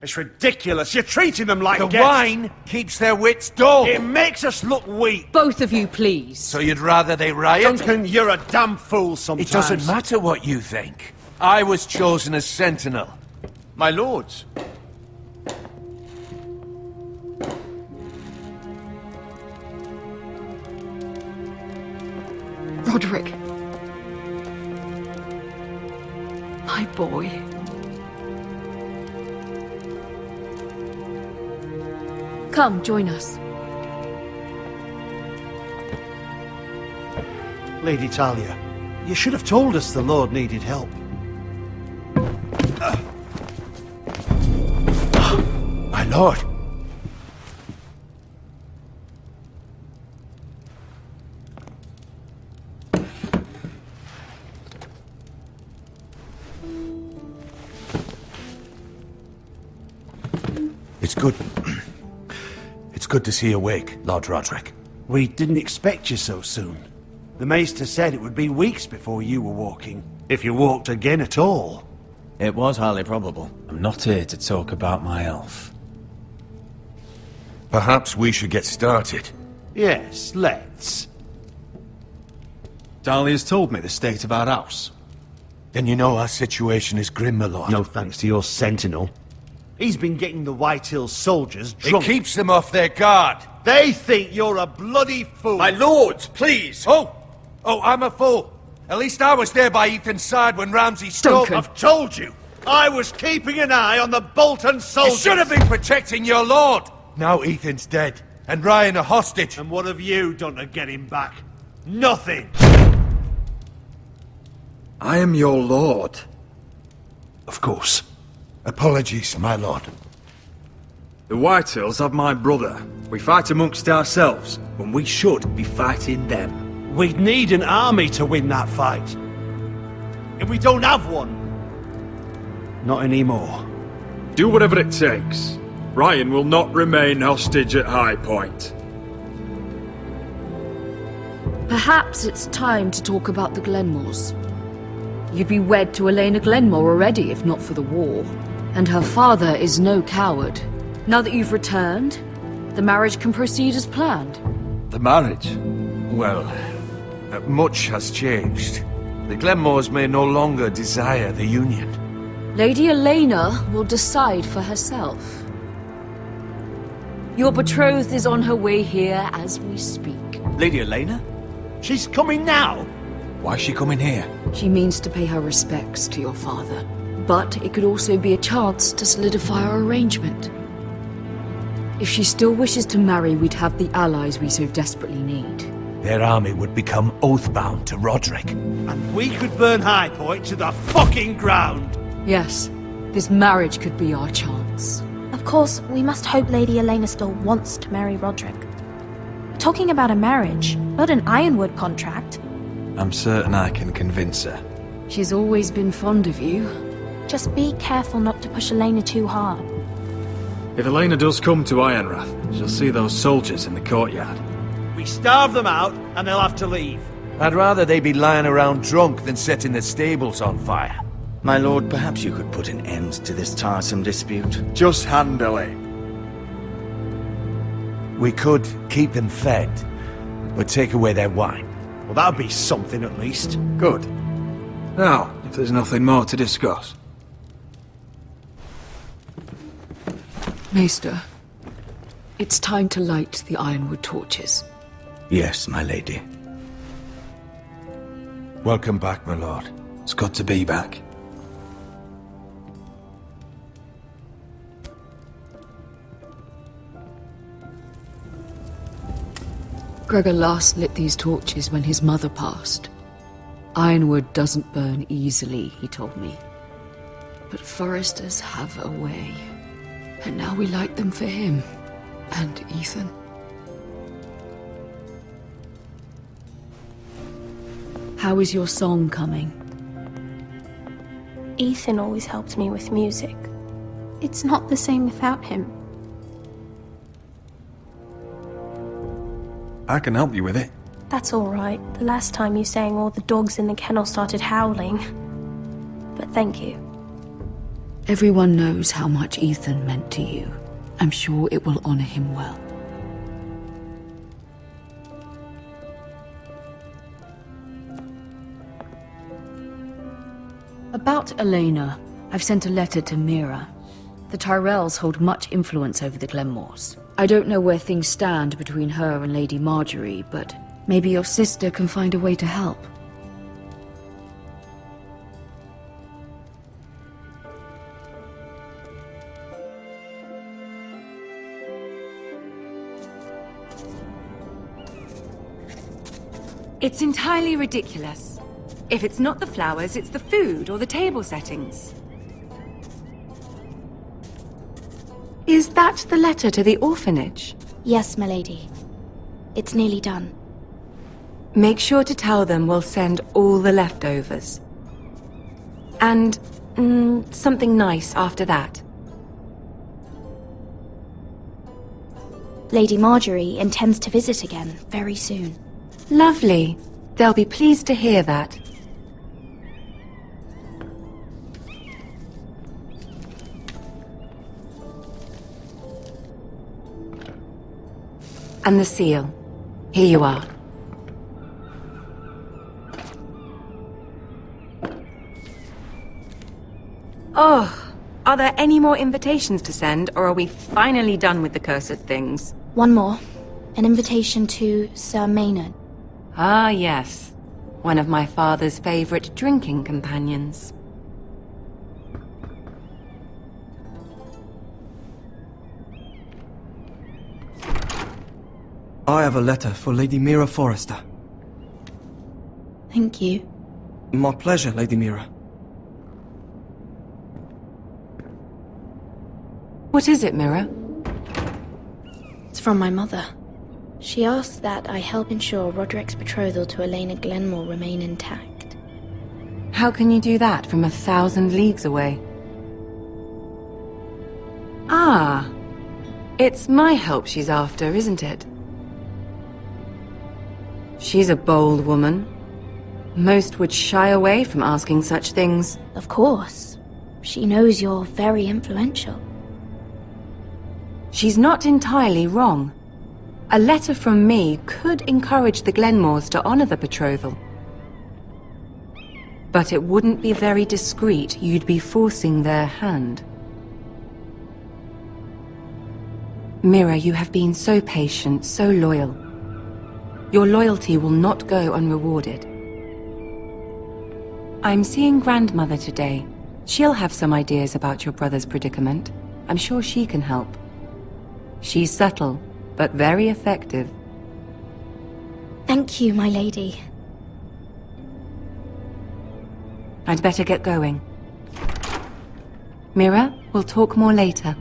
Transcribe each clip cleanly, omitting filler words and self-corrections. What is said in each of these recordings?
It's ridiculous. You're treating them like The guests. wine keeps their wits dull. It makes us look weak. Both of you, please. So you'd rather they riot? Duncan, you're a damn fool sometimes. It doesn't matter what you think. I was chosen as sentinel. My lords. Roderick. My boy. Come, join us. Lady Talia, you should have told us the Lord needed help. My lord. It's good. It's good to see you awake, Lord Roderick. We didn't expect you so soon. The Maester said it would be weeks before you were walking, if you walked again at all. It was highly probable. I'm not here to talk about my elf. Perhaps we should get started. Yes, let's. Dahlia's told me the state of our house. Then you know our situation is grim, my lord. No thanks to your sentinel. He's been getting the White Hills soldiers drunk. It keeps them off their guard. They think you're a bloody fool. My lords, please! Oh, I'm a fool. At least I was there by Ethan's side when Ramsay stole... Duncan. I've told you. I was keeping an eye on the Bolton You soldiers. should have been protecting your lord. Now Ethan's dead, and Ryan a hostage. And what have you done to get him back? Nothing. I am your lord. Of course. Apologies, my lord. The Whitehills have my brother. We fight amongst ourselves, when we should be fighting them. We'd need an army to win that fight. And we don't have one. Not anymore. Do whatever it takes. Ryan will not remain hostage at High Point. Perhaps it's time to talk about the Glenmores. You'd be wed to Elena Glenmore already, if not for the war. And her father is no coward. Now that you've returned, the marriage can proceed as planned. The marriage? Well, much has changed. The Glenmores may no longer desire the union. Lady Elena will decide for herself. Your betrothed is on her way here as we speak. Lady Elena? She's coming now. Why is she coming here? She means to pay her respects to your father. But it could also be a chance to solidify our arrangement. If she still wishes to marry, we'd have the allies we so desperately need. Their army would become oath-bound to Roderick. And we could burn High Point to the fucking ground. Yes, this marriage could be our chance. Of course, we must hope Lady Elena still wants to marry Roderick. We're talking about a marriage, not an Ironwood contract. I'm certain I can convince her. She's always been fond of you. Just be careful not to push Elena too hard. If Elena does come to Ironrath, she'll see those soldiers in the courtyard. We starve them out, and they'll have to leave. I'd rather they be lying around drunk than setting the stables on fire. My lord, perhaps you could put an end to this tiresome dispute. Just handle it. We could keep them fed, but take away their wine. Well, that'd be something at least. Good. Now, if there's nothing more to discuss. Maester, it's time to light the Ironwood torches. Yes, my lady. Welcome back, my lord. It's good to be back. Gregor last lit these torches when his mother passed. Ironwood doesn't burn easily, he told me. But foresters have a way. And now we light them for him. And Ethan. How is your song coming? Ethan always helped me with music. It's not the same without him. I can help you with it. That's all right. The last time you sang, all the dogs in the kennel started howling. But thank you. Everyone knows how much Ethan meant to you. I'm sure it will honor him well. About Elena, I've sent a letter to Mira. The Tyrells hold much influence over the Glenmores. I don't know where things stand between her and Lady Marjorie, but maybe your sister can find a way to help. It's entirely ridiculous. If it's not the flowers, it's the food or the table settings. Is that the letter to the orphanage? Yes, my lady. It's nearly done. Make sure to tell them we'll send all the leftovers. And, something nice after that. Lady Marjorie intends to visit again very soon. Lovely. They'll be pleased to hear that. And the seal. Here you are. Oh, are there any more invitations to send, or are we finally done with the cursed things? One more. An invitation to Sir Maynard. Ah, yes. One of my father's favorite drinking companions. I have a letter for Lady Mira Forrester. Thank you. My pleasure, Lady Mira. What is it, Mira? It's from my mother. She asks that I help ensure Roderick's betrothal to Elena Glenmore remain intact. How can you do that from 1,000 leagues away? Ah, it's my help she's after, isn't it? She's a bold woman. Most would shy away from asking such things. Of course. She knows you're very influential. She's not entirely wrong. A letter from me could encourage the Glenmores to honor the betrothal. But it wouldn't be very discreet. You'd be forcing their hand. Mira, you have been so patient, so loyal. Your loyalty will not go unrewarded. I'm seeing Grandmother today. She'll have some ideas about your brother's predicament. I'm sure she can help. She's subtle, but very effective. Thank you, my lady. I'd better get going. Mira, we'll talk more later.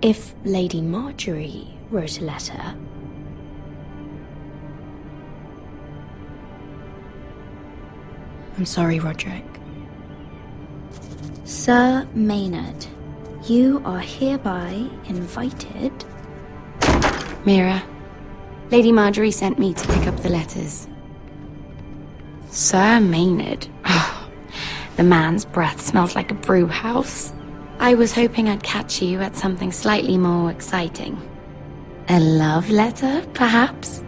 If Lady Marjorie wrote a letter... I'm sorry, Roderick. Sir Maynard, you are hereby invited... Mira, Lady Marjorie sent me to pick up the letters. Sir Maynard? The man's breath smells like a brew house. I was hoping I'd catch you at something slightly more exciting. A love letter, perhaps?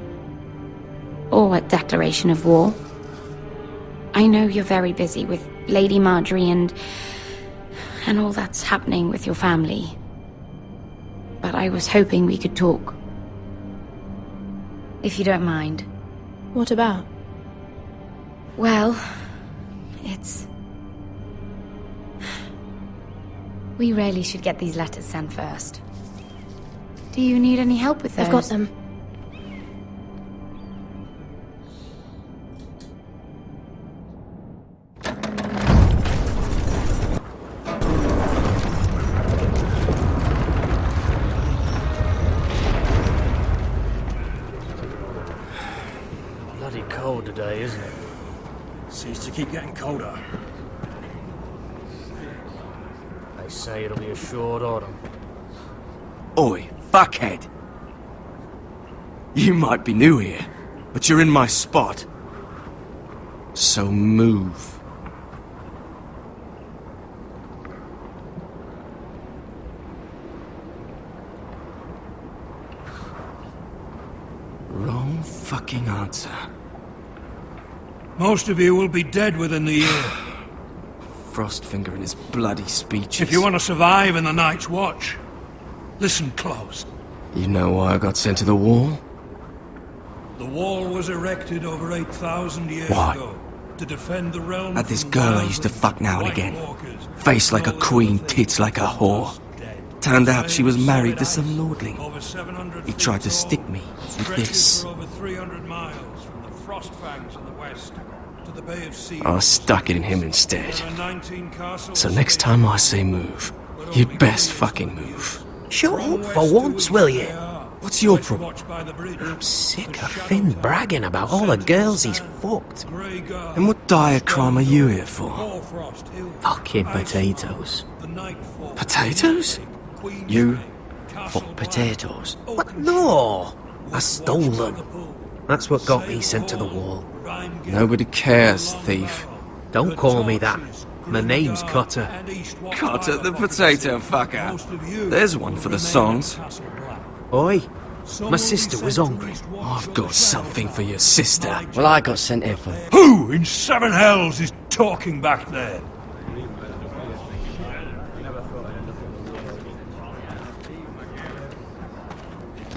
Or a declaration of war? I know you're very busy with Lady Marjorie and all that's happening with your family. But I was hoping we could talk. If you don't mind. What about? Well, it's... We really should get these letters sent first. Do you need any help with those? I've got them. Bloody cold today, isn't it? Seems to keep getting colder. They say it'll be a short autumn. Oi, fuckhead! You might be new here, but you're in my spot. So move. Wrong fucking answer. Most of you will be dead within the year. Frostfinger and his bloody speeches. If you want to survive in the Night's Watch, listen close. You know why I got sent to the wall? The wall was erected over 8,000 years Why? ago to defend the realm. Had this from girl I wild used to fuck now and White again. Walkers. Face like a queen, tits like a whore. Turned out she was married to some lordling. Over 700 He tried to feet stick tall, me with stretches this. for over 300 miles from the Frostfangs in the west to the Bay of Sea. I stuck it in him instead. There are 19 castles. So next time I say move, you'd best fucking move. Shut up for once, will you? What's your problem? I'm sick of Finn bragging about all the girls he's fucked. And what dire crime are you here for? Fucking potatoes. Potatoes? You fuck potatoes? What? No! I stole them. That's what got me sent to the wall. Nobody cares, thief. Don't call me that. My name's Cutter. Cutter the potato fucker. There's one for the songs. Oi, my sister was hungry. I've got something for your sister. Well, I got sent here for... Who in seven hells is talking back there?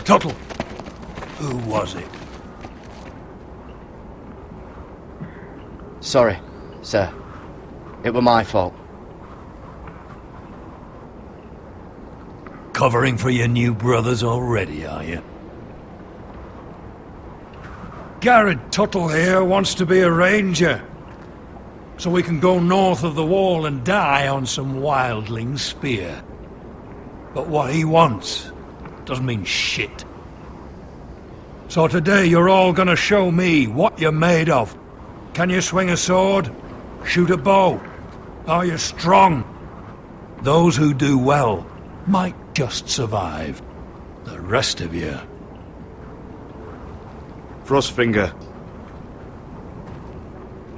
Tuttle. Who was it? Sorry, sir. It were my fault. Covering for your new brothers already, are you? Garrett Tuttle here wants to be a ranger. So we can go north of the wall and die on some wildling spear. But what he wants doesn't mean shit. So today you're all gonna show me what you're made of. Can you swing a sword? Shoot a bow? Are you strong? Those who do well might just survive. The rest of you... Frostfinger.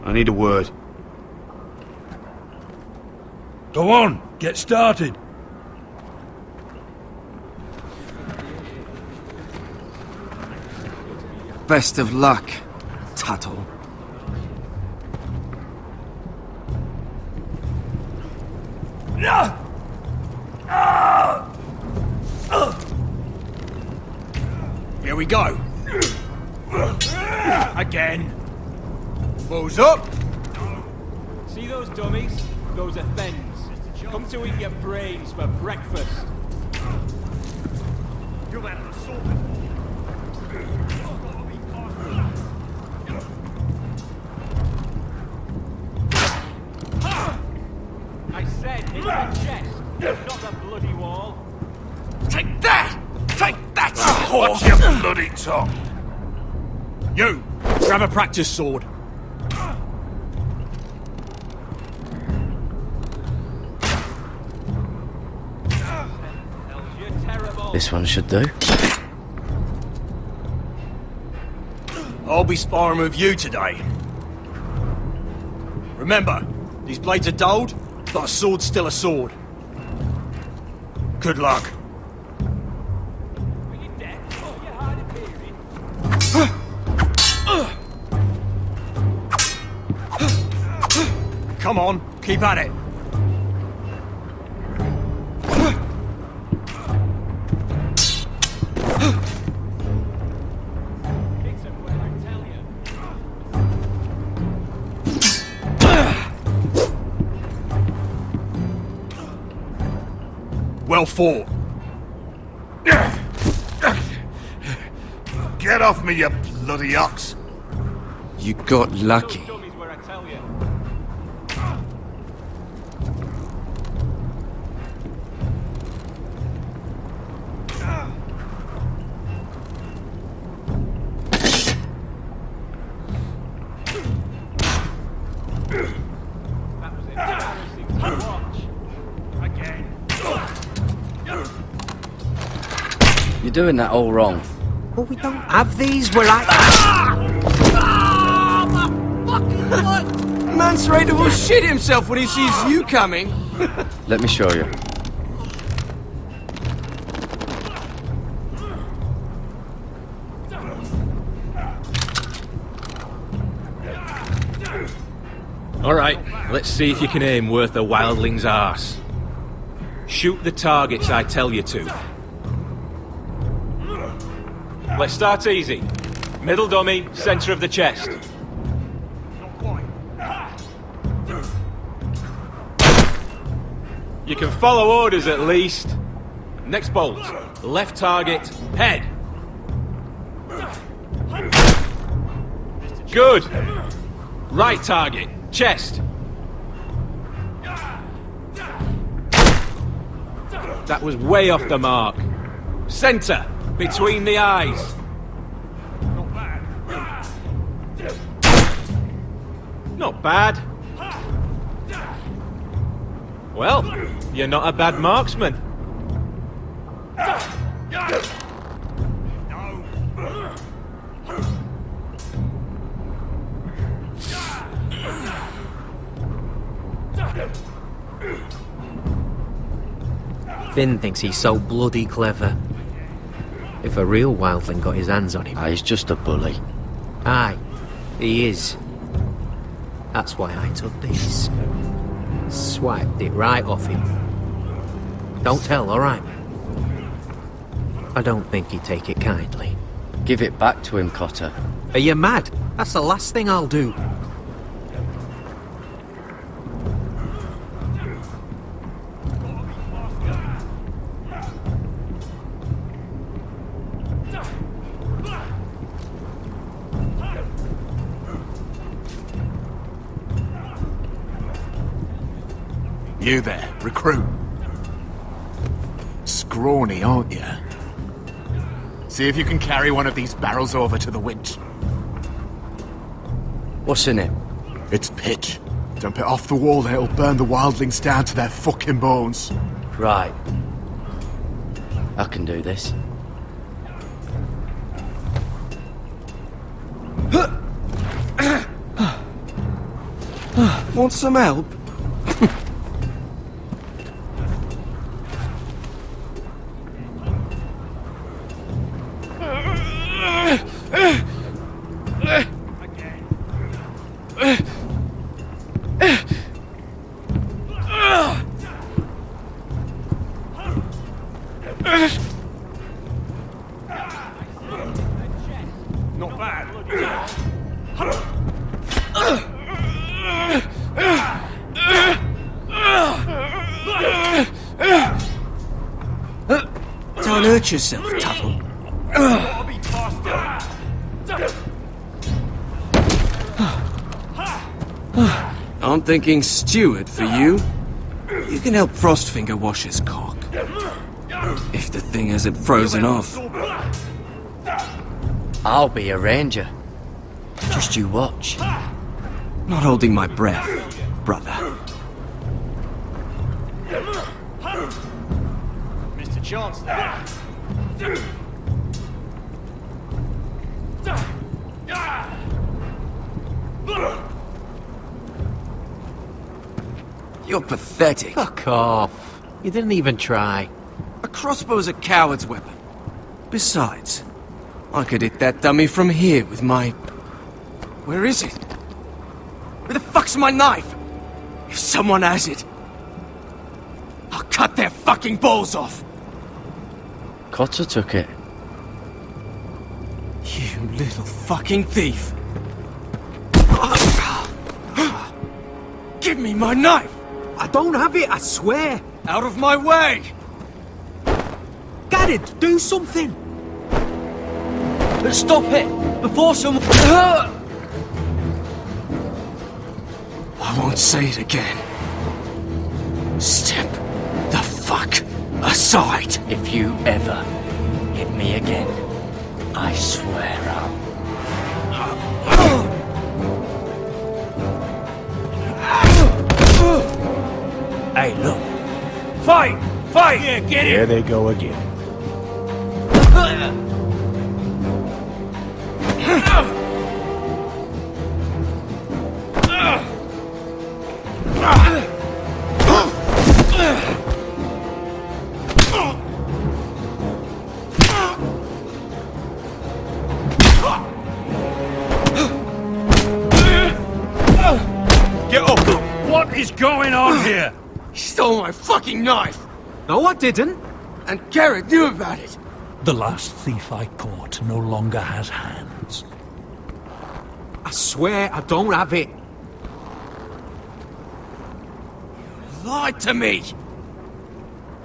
I need a word. Go on, get started. Best of luck, Tuttle. Here we go. Again. Balls up. See those dummies? Those are thens. Come to eat your brains for breakfast. You've had an assault I said hit your chest, not the bloody wall. Take that! Take that, you whore! Watch your bloody tongue. You! Grab a practice sword. This one should do. I'll be sparring with you today. Remember, these blades are dulled, but a sword's still a sword. Good luck. Are you deaf? Oh, you're hard of hearing. Come on, keep at it. Kick some where I tell you. Well fought. Get off me, you bloody ox! You got lucky. Those dummies where I tell you. doing that all wrong. Well, we don't have these where I... Man's ready to shit himself when he sees you coming. Let me show you. Alright, let's see if you can aim worth a wildling's arse. Shoot the targets I tell you to. Let's start easy. Middle dummy, center of the chest. You can follow orders at least. Next bolt. Left target, head. Good. Right target, chest. That was way off the mark. Center, between the eyes. Not bad. Well, you're not a bad marksman. Finn thinks he's so bloody clever. If a real wildling got his hands on him... He's just a bully. Aye, he is. That's why I took these. Swiped it right off him. Don't tell, alright? I don't think he'd take it kindly. Give it back to him, Cotter. Are you mad? That's the last thing I'll do. You there, recruit. Scrawny, aren't you? See if you can carry one of these barrels over to the winch. What's in it? It's pitch. Dump it off the wall and it'll burn the wildlings down to their fucking bones. Right. I can do this. Want some help? Not bad. Don't hurt yourself, Tuttle. I'm thinking steward for you. You can help Frostfinger wash his cock. If the thing hasn't frozen off. I'll be a ranger. Just you watch. Not holding my breath, brother. Mr. Chance there. You're pathetic. Fuck off. You didn't even try. A crossbow's a coward's weapon. Besides, I could hit that dummy from here with my... Where is it? Where the fuck's my knife? If someone has it, I'll cut their fucking balls off. Cotter took it. You little fucking thief. Give me my knife! I don't have it, I swear! Out of my way! Garrett, do something! Stop it! Before someone... I won't say it again. Step the fuck aside! If you ever hit me again, I swear I'll... Hey, look. Fight! Fight! Yeah, get it! Here they go again. What is going on here? He stole my fucking knife! No, I didn't. And Garrett knew about it! The last thief I caught no longer has hands. I swear I don't have it. You lied to me!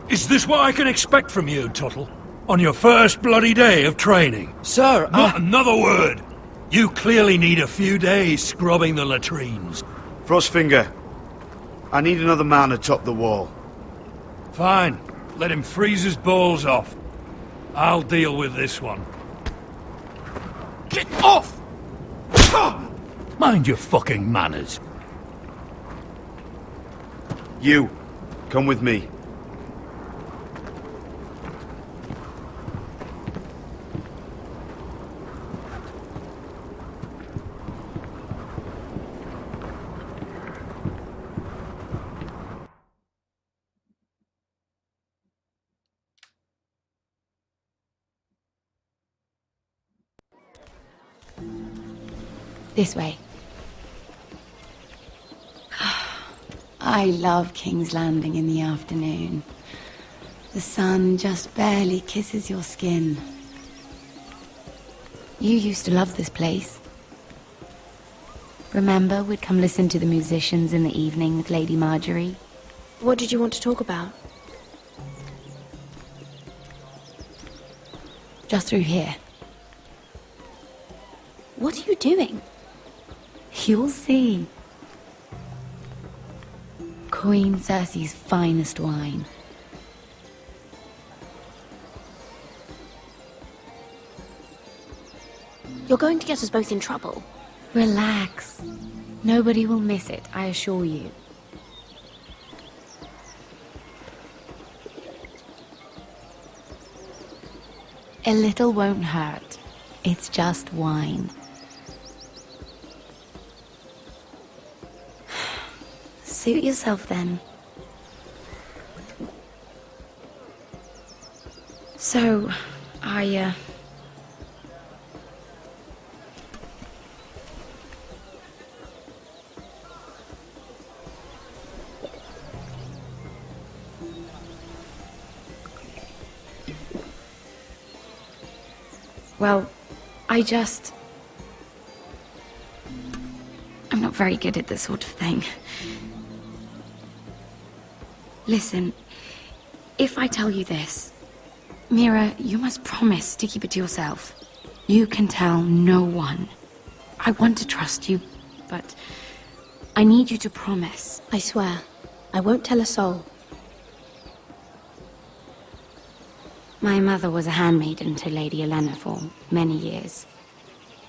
Is this what I can expect from you, Tuttle? On your first bloody day of training? Sir, Not another word! You clearly need a few days scrubbing the latrines. Frostfinger, I need another man atop the wall. Fine. Let him freeze his balls off. I'll deal with this one. Get off! Mind your fucking manners. You, come with me. This way. I love King's Landing in the afternoon. The sun just barely kisses your skin. You used to love this place. Remember, we'd come listen to the musicians in the evening with Lady Marjorie? What did you want to talk about? Just through here. What are you doing? You'll see. Queen Cersei's finest wine. You're going to get us both in trouble. Relax. Nobody will miss it, I assure you. A little won't hurt. It's just wine. Suit yourself then. So, Well, I'm not very good at this sort of thing. Listen, if I tell you this, Mira, you must promise to keep it to yourself. You can tell no one. I want to trust you, but I need you to promise. I swear, I won't tell a soul. My mother was a handmaiden to Lady Olenna for many years.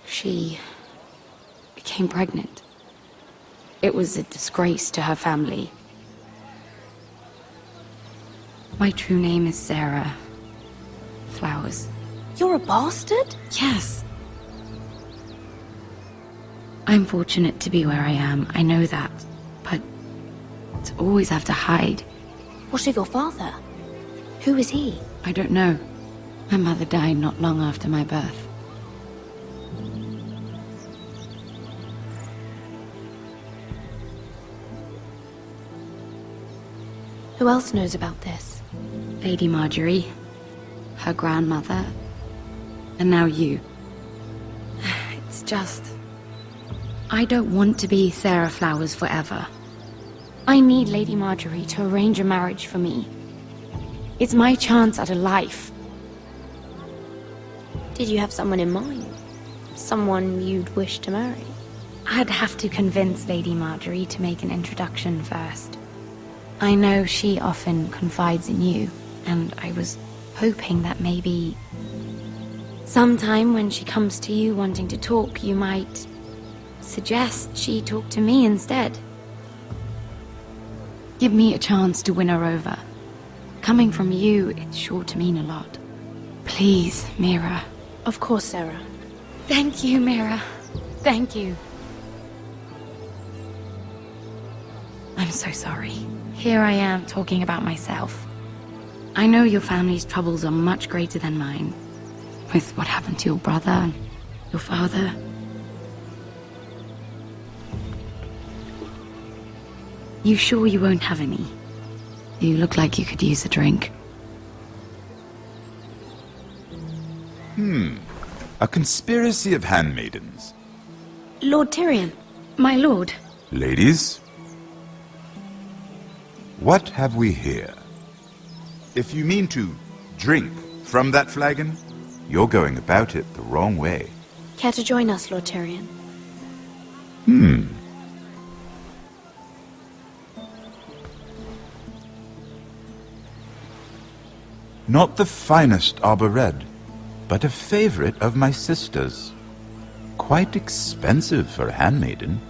She became pregnant. It was a disgrace to her family. My true name is Sarah Flowers. You're a bastard? Yes. I'm fortunate to be where I am, I know that. But to always have to hide. What of your father? Who is he? I don't know. My mother died not long after my birth. Who else knows about this? Lady Marjorie, her grandmother, and now you. It's just... I don't want to be Sarah Flowers forever. I need Lady Marjorie to arrange a marriage for me. It's my chance at a life. Did you have someone in mind? Someone you'd wish to marry? I'd have to convince Lady Marjorie to make an introduction first. I know she often confides in you, and I was hoping that maybe sometime when she comes to you wanting to talk, you might suggest she talk to me instead. Give me a chance to win her over. Coming from you, it's sure to mean a lot. Please, Mira. Of course, Sarah. Thank you, Mira. Thank you. I'm so sorry. Here I am talking about myself. I know your family's troubles are much greater than mine. With what happened to your brother and your father. You sure you won't have any? You look like you could use a drink. A conspiracy of handmaidens. Lord Tyrion, my lord. Ladies, what have we here? If you mean to drink from that flagon, you're going about it the wrong way. Care to join us, Lord Tyrion? Not the finest arbor red, but a favorite of my sister's. Quite expensive for a handmaiden.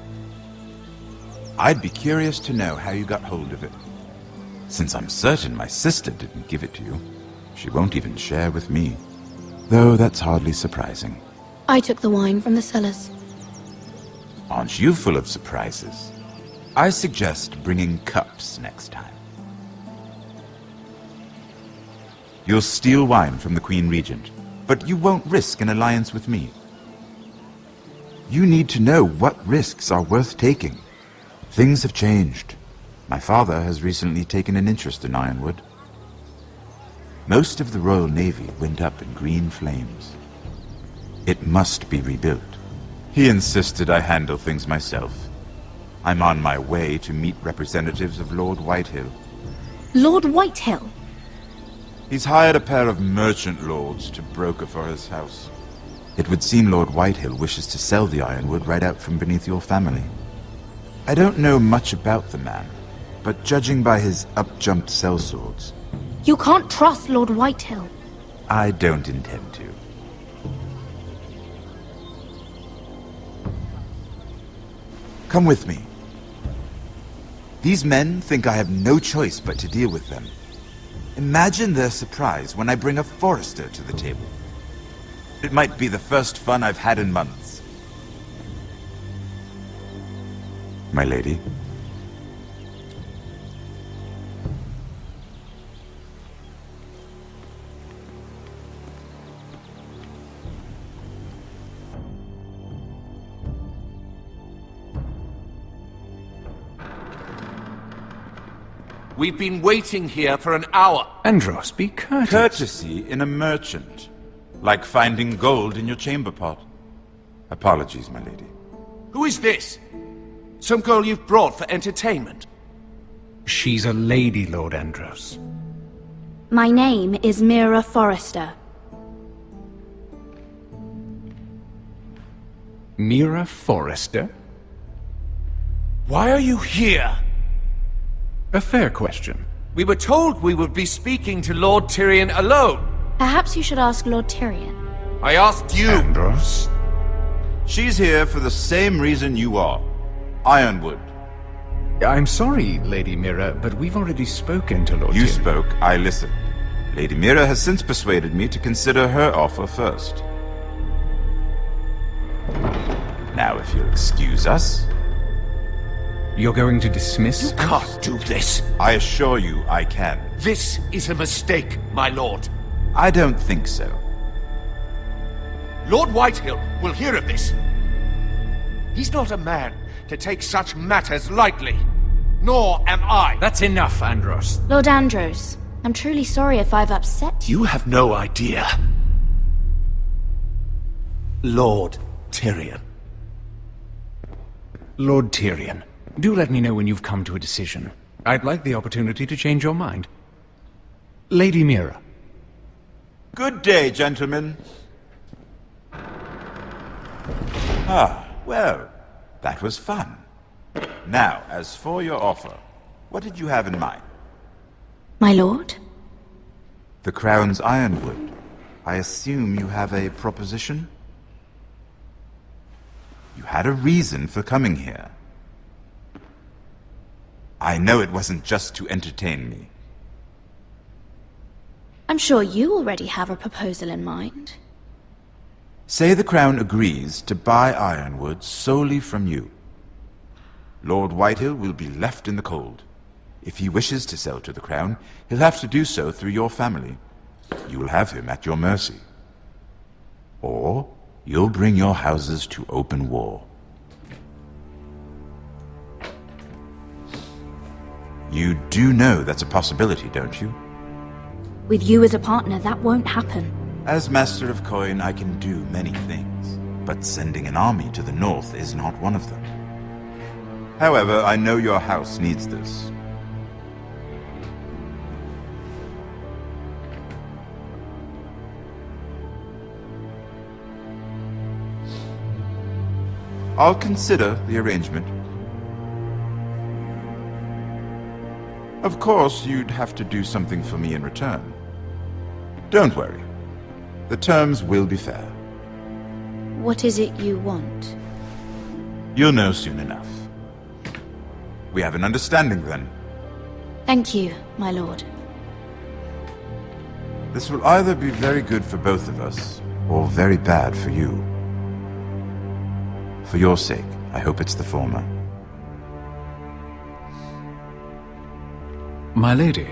I'd be curious to know how you got hold of it. Since I'm certain my sister didn't give it to you, she won't even share with me. Though that's hardly surprising. I took the wine from the cellars. Aren't you full of surprises? I suggest bringing cups next time. You'll steal wine from the Queen Regent, but you won't risk an alliance with me. You need to know what risks are worth taking. Things have changed. My father has recently taken an interest in Ironwood. Most of the Royal Navy went up in green flames. It must be rebuilt. He insisted I handle things myself. I'm on my way to meet representatives of Lord Whitehill. Lord Whitehill? He's hired a pair of merchant lords to broker for his house. It would seem Lord Whitehill wishes to sell the Ironwood right out from beneath your family. I don't know much about the man, but judging by his up-jumped sellswords, You can't trust Lord Whitehill. I don't intend to. Come with me. These men think I have no choice but to deal with them. Imagine their surprise when I bring a forester to the table. It might be the first fun I've had in months. My lady. We've been waiting here for an hour. Andros, be courteous. Courtesy in a merchant. Like finding gold in your chamber pot. Apologies, my lady. Who is this? Some girl you've brought for entertainment? She's a lady, Lord Andros. My name is Mira Forrester. Mira Forrester? Why are you here? A fair question. We were told we would be speaking to Lord Tyrion alone. Perhaps you should ask Lord Tyrion. I asked you. Andros? She's here for the same reason you are. Ironwood. I'm sorry, Lady Mira, but we've already spoken to Lord You Tyrion. spoke, I listened. Lady Mira has since persuaded me to consider her offer first. Now, if you'll excuse us... You're going to dismiss You can't do this. I assure you I can. This is a mistake, my lord. I don't think so. Lord Whitehill will hear of this. He's not a man to take such matters lightly. Nor am I. That's enough, Andros. Lord Andros, I'm truly sorry if I've upset you. You have no idea. Lord Tyrion. Lord Tyrion, do let me know when you've come to a decision. I'd like the opportunity to change your mind. Lady Mira. Good day, gentlemen. Ah, well, that was fun. Now, as for your offer, what did you have in mind? My lord? The Crown's Ironwood. I assume you have a proposition? You had a reason for coming here. I know it wasn't just to entertain me. I'm sure you already have a proposal in mind. Say the Crown agrees to buy Ironwood solely from you. Lord Whitehill will be left in the cold. If he wishes to sell to the Crown, he'll have to do so through your family. You will have him at your mercy. Or you'll bring your houses to open war. You do know that's a possibility, don't you? With you as a partner, that won't happen. As Master of Coin, I can do many things, but sending an army to the north is not one of them. However, I know your house needs this. I'll consider the arrangement. Of course, you'd have to do something for me in return. Don't worry. The terms will be fair. What is it you want? You'll know soon enough. We have an understanding then. Thank you, my lord. This will either be very good for both of us, or very bad for you. For your sake, I hope it's the former. My lady,